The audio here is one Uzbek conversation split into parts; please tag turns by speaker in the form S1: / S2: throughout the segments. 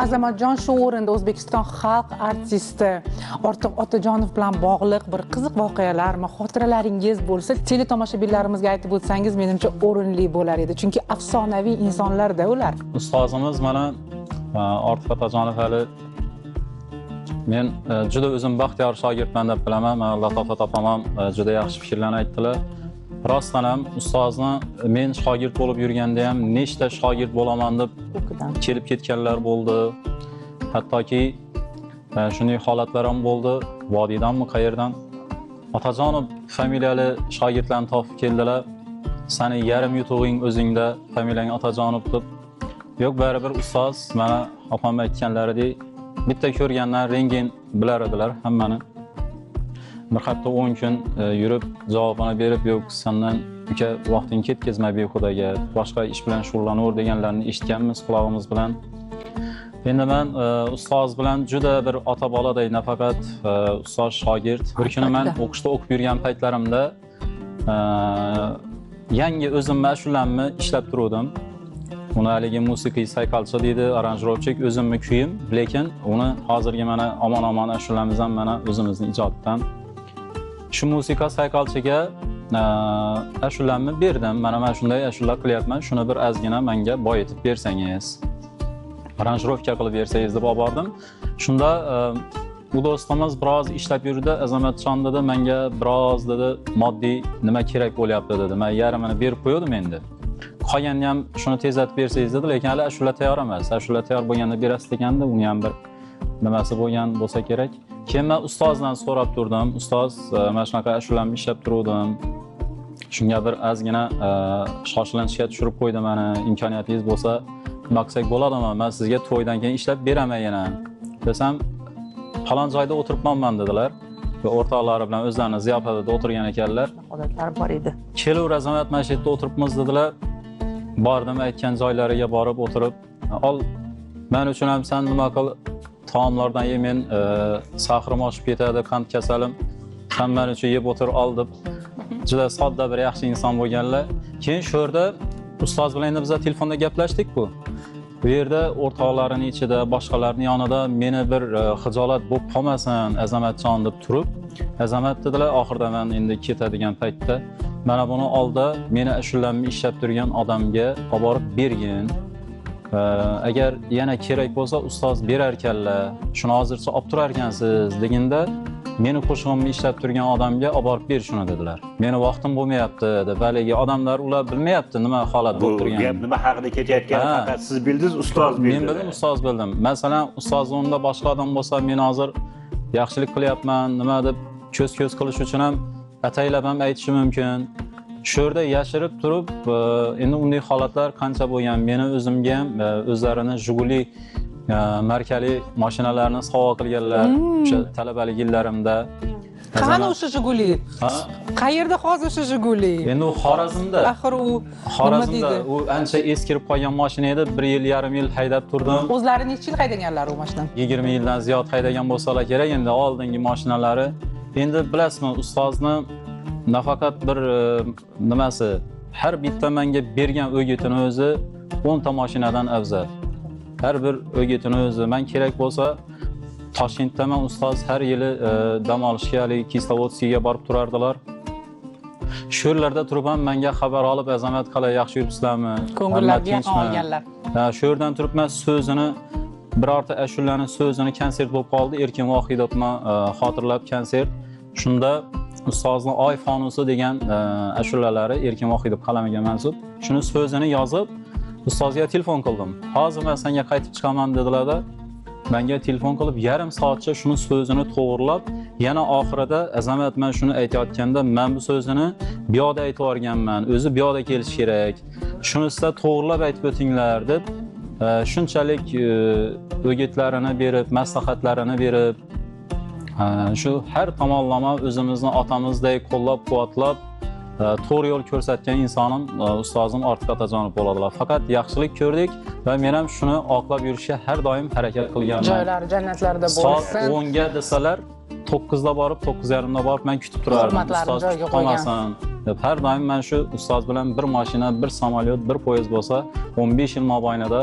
S1: Azamatjon shu o'rinda O'zbekiston xalq artisti Ortiq Otajonov bilan bog'liq bir qiziq voqealarmi, xotiralaringiz bo'lsa, teletomoshabinlarimizga aytib o'tsangiz menimcha o'rinli bo'lar edi. Chunki afsonaviy insonlar-da ular.
S2: Ustozimiz mana Ortiq Otajonov hali men juda o'zim baxtiyor shogirdman deb bilaman. Latofa opam ham juda yaxshi fikrlarni aytdilar. Rostdan ham ustozni men shogird bo'lib yurganda ham nechta shogird bo'laman deb kelib ketganlar bo'ldi. Hattoki shunday holatlar ham bo'ldi. Vodiydanmi, qayerdan? Otajonov familiyali shogirdlarni topib keldilar. Seni yarim yutug'ing o'zingda, familiyang Otajonov deb. Yo'q, baribir ustoz, mana opam aytganlaridek, bitta ko'rgandan rengin bilar edilar hammani. Bir hafta 10 kun yurib javobini berib, yo'q, sendan uka vaqting ketkazma behudaga, boshqa ish bilan shug'ullanaver deganlarni eshitganmiz qulog'imiz bilan. Endi men ustoz bilan juda bir ota boladay, nafaqat ustoz shogird. Bir kuni men o'qishda o'qib yurgan paytlarimda yangi o'zim mashulamni ishlab turdim. Uni haligi musiqiy sayqalcha deydi, aranjirovchik o'zimni kuyim, lekin uni hozirgi mana omon-omon ashulamiz ham mana o'zimizning ijoddan. Shu musiqa sayqalchiga ashulamni berdim. Mana men shunday ashula qilyapman, shuni bir ozgina menga boyitib bersangiz, aranjirovka qilib bersangiz deb olib bordim. Shunda bu do'stimiz biroz ishlab yurdi. Azamatjon dedi, menga biroz dedi moddiy nima kerak bo'lyapti dedi. Men yarmini berib qo'ydim endi. Qolganini ham shuni tezlatib bersangiz dedi, lekin hali ashula tayyor emas. Ashula tayyor bo'lganda berasiz deganda, uni ham bir nimasi bo'lgan bo'lsa kerak. Keyin men ustozdan so'rab turdim. Ustoz, mana shunaqa ashulamni ishlab turdim. Shunga bir ozgina shoshilinchga tushirib qo'ydi meni. Imkoniyatingiz bo'lsa, maqsak bo'ladimi? Men sizga to'ydan keyin ishlab beraman yana. Desam, falon joyda o'tiribman dedilar. Va o'rtoqlari bilan o'zlarini ziyofatida o'tirgan ekanlar.
S1: Odatlar bor edi.
S2: Kelur Azamat mana shu yerda o'tiribmiz dedilar. Bordim, aytgan joylariga borib o'tirib, "Ol, men uchun ham sen nima qil, taomlardan ye, men sahrim oshib ketadi, qand kasalim. Sen men uchun yeb o'tir ol" deb juda sodda bir yaxshi inson bo'lganlar. Keyin shu yerda ustoz bilan endi biz telefonda gaplashdik-ku. Bu yerda o'rtoqlarining ichida, boshqalarning yonida meni bir xijolat bo'lib qolmasin Azamatjon deb turib, Azamat dedilar, oxirida men endi ketadigan paytda mana buni oldi, meni ashulamni ishlab turgan odamga olib borib bergin. Agar yana kerak bo'lsa ustoz berar ekanlar, shuni hozircha olib turar ekansiz deganda, meni qo'shig'imni ishlab turgan odamga olib borib ber shuni dedilar. Meni vaqtim bo'lmayapti deb, balki odamlar ular bilmayapti nima holat bo'lib turganini.
S3: Bu gap nima haqida ketayotganini faqat siz bildingiz, ustoz bildi.
S2: Men bildim, ustoz bildim. Masalan, ustoz o'rnida boshqa odam bo'lsa, men hozir yaxshilik qilyapman, nima deb ko'z-ko'z qilish uchun ham ataylab ham aytishi mumkin. Shu yerda yashirib turib, endi unday holatlar qancha bo'lgan. Meni o'zimga ham o'zlarini Jiguli markali mashinalarni sovg'a qilganlar o'sha talabalik yillarimda.
S1: Qani o'sha Jiguli? Qayerda hozir o'sha Jiguli?
S2: Endi u Xorazmda.
S1: Axir u
S2: Xorazmda u ancha eskirib qolgan mashina edi. 1 yil, yarim yil haydab turdim.
S1: O'zlari necha yil haydaganlar u mashinani?
S2: 20 yildan ziyod haydagan bo'lsalar kerak. Endi oldingi mashinalari. Endi bilasizmi, ustozni nafaqat bir nimasi, har bitta menga bergan o'gitini o'zi 10 ta mashinadan afzal. Har bir o'gitini o'zi men kerak bo'lsa Toshkentda men ustoz har yili dam olishga, Kislovodskiyga borib turardilar. Shu yerlarda turib ham menga xabar olib, Azamat qalay, yaxshi yuribsizlarmi?
S1: Ko'ngillarga olganlar.
S2: Shu yerdan turib men so'zini birorta ashulaning so'zini konsert bo'lib qoldi. Erkin Vohidovni xotirlab konsert. Shunda ustozning Oy fonusi degan ashulalari Erkin Vohidov qalamiga mansub. Shuni so'zini yozib ustozga telefon qildim. Hozir men senga qaytib chiqaman dedilar-da. Menga telefon qilib yarim soatcha shuni so'zini to'g'rilab, yana oxirida Azamat men shuni aytayotganda, men bu so'zini bu yoqda aytib o'rganman, o'zi bu yoqda kelish kerak. Shuni sizlar to'g'rilab aytib o'tinglar deb shunchalik o'gitlarini berib, maslahatlarini berib, shu har tomonlama o'zimizni otamizdek qo'llab-quvvatlab to'g'ri yo'l ko'rsatgan insonim ustozim Ortiq Otajonov bo'ladilar. Faqat yaxshilik ko'rdik va men ham shuni oqlab yurishga har doim harakat qilganman.
S1: Joylari jannatlarda bo'lsin.
S2: Soat 10 ga desalar, 9 da borib, 9:30 da borib men kutib turardim.
S1: Ustoz joyga qo'ygan.
S2: deb har doim men shu ustoz bilan bir mashina, bir samolyot, bir poyezd bo'lsa 15 yil mobaynida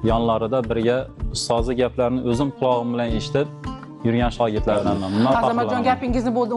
S2: yonlarida birga ustozni gaplarini o'zim quloqim bilan eshitib yurgan shogirdlardanman. Bundan
S1: Azamatjon
S2: faxrlanaman.
S1: gapingizni bo'ldi.